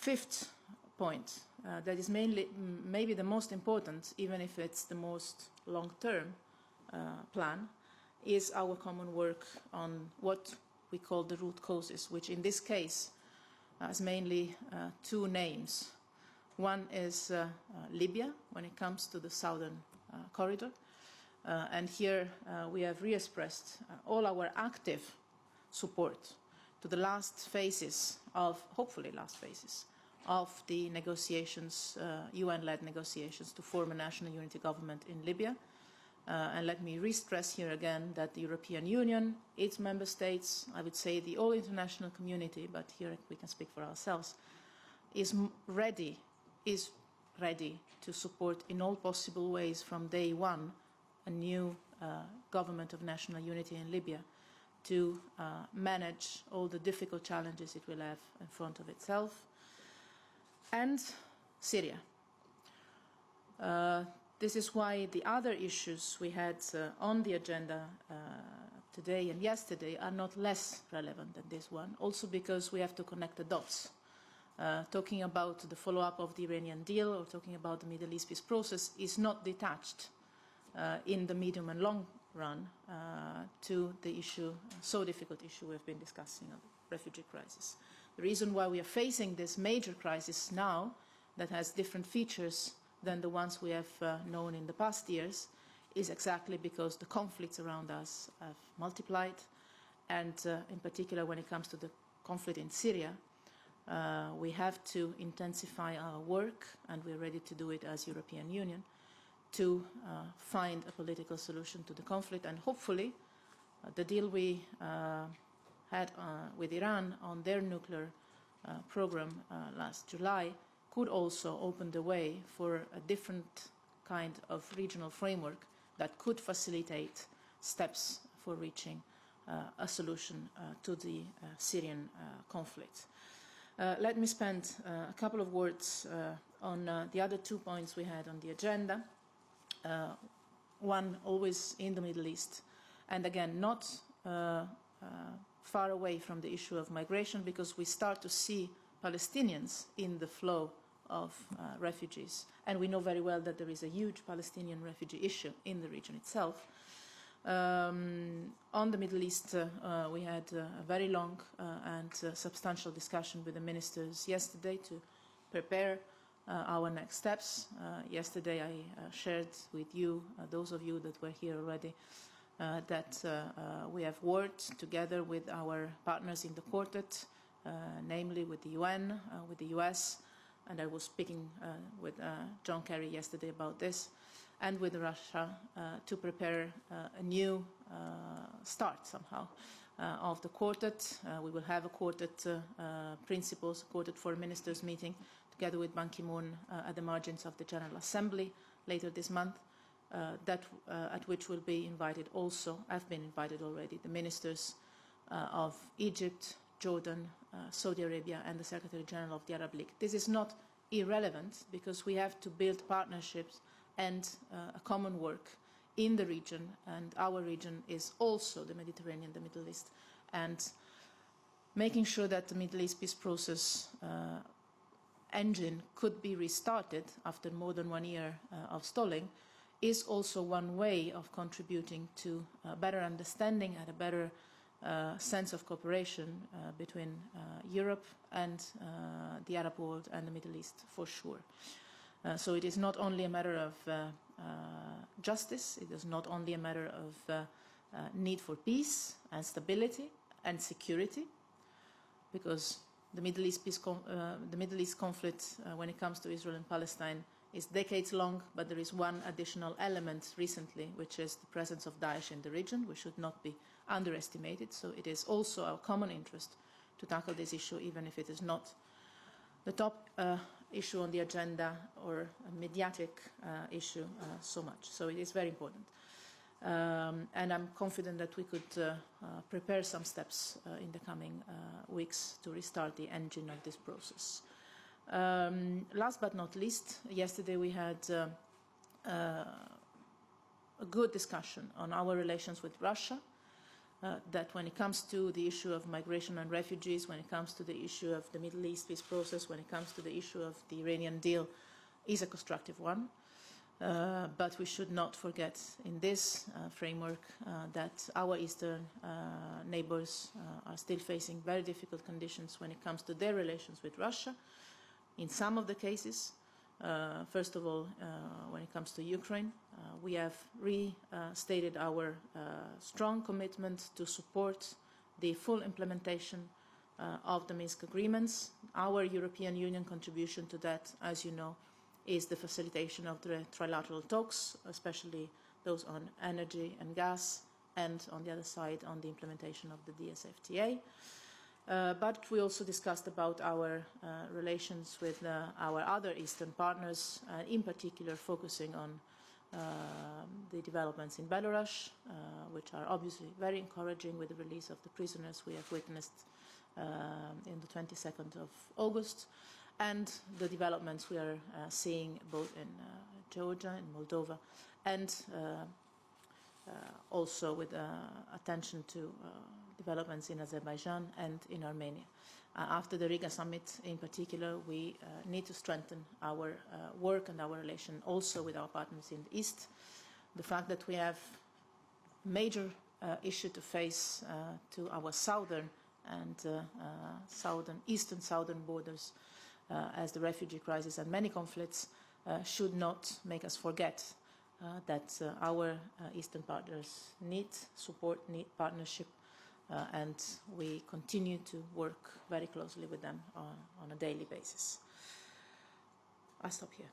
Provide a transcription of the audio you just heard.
Fifth point, that is maybe the most important, even if it's the most long-term plan, is our common work on what we call the root causes, which in this case has mainly two names. One is Libya, when it comes to the southern corridor, and here we have re-expressed all our active support to the last phases of, hopefully last phases, of the negotiations, UN-led negotiations to form a national unity government in Libya. And let me re-stress here again that the European Union, its member states, I would say the whole international community, but here we can speak for ourselves, is ready to support in all possible ways from day one a new government of national unity in Libya to manage all the difficult challenges it will have in front of itself. And Syria. This is why the other issues we had on the agenda today and yesterday are not less relevant than this one, also because we have to connect the dots. Talking about the follow-up of the Iranian deal or talking about the Middle East peace process is not detached in the medium and long run to the issue, so difficult issue we've been discussing, of the refugee crisis. The reason why we are facing this major crisis now, that has different features than the ones we have known in the past years, is exactly because the conflicts around us have multiplied, and in particular when it comes to the conflict in Syria, we have to intensify our work, and we're ready to do it as European Union, to find a political solution to the conflict, and hopefully the deal we had with Iran on their nuclear program last July could also open the way for a different kind of regional framework that could facilitate steps for reaching a solution to the Syrian conflict. Let me spend a couple of words on the other 2 points we had on the agenda. One always in the Middle East, and again not far away from the issue of migration, because we start to see Palestinians in the flow of refugees, and we know very well that there is a huge Palestinian refugee issue in the region itself. On the Middle East, we had a very long and substantial discussion with the ministers yesterday to prepare our next steps. Yesterday I shared with you, those of you that were here already, that we have worked together with our partners in the Quartet, namely with the UN, with the US, and I was speaking with John Kerry yesterday about this, and with Russia to prepare a new start somehow of the Quartet. We will have a Quartet principles, Quartet Foreign Ministers meeting together with Ban Ki-moon at the margins of the General Assembly later this month, at which will be invited also, have been invited already, the ministers of Egypt, Jordan, Saudi Arabia, and the Secretary General of the Arab League. This is not irrelevant, because we have to build partnerships and a common work in the region, and our region is also the Mediterranean, the Middle East, and making sure that the Middle East peace process engine could be restarted after more than 1 year of stalling is also one way of contributing to a better understanding and a better sense of cooperation between Europe and the Arab world and the Middle East, for sure. So it is not only a matter of justice, it is not only a matter of need for peace and stability and security, because the Middle East conflict, when it comes to Israel and Palestine, is decades long, but there is one additional element recently, which is the presence of Daesh in the region, which should not be underestimated. So it is also our common interest to tackle this issue, even if it is not the top issue on the agenda or a mediatic issue so much. So it is very important. And I'm confident that we could prepare some steps in the coming weeks to restart the engine of this process. Last but not least, yesterday we had a good discussion on our relations with Russia. that when it comes to the issue of migration and refugees, when it comes to the issue of the Middle East peace process, when it comes to the issue of the Iranian deal, is a constructive one. But we should not forget in this framework that our eastern neighbors are still facing very difficult conditions when it comes to their relations with Russia. In some of the cases, first of all, when it comes to Ukraine, we have restated our strong commitment to support the full implementation of the Minsk agreements. Our European Union contribution to that, as you know, is the facilitation of the trilateral talks, especially those on energy and gas, and on the other side on the implementation of the DSFTA. But we also discussed about our relations with our other Eastern partners, in particular focusing on the developments in Belarus, which are obviously very encouraging with the release of the prisoners we have witnessed in the 22nd of August, and the developments we are seeing both in Georgia, in Moldova, and also with attention to developments in Azerbaijan and in Armenia. After the Riga summit in particular, we need to strengthen our work and our relation also with our partners in the East. The fact that we have major issue to face to our southern and eastern southern borders as the refugee crisis and many conflicts should not make us forget that our Eastern partners need support, need partnership, and we continue to work very closely with them on a daily basis. I'll stop here.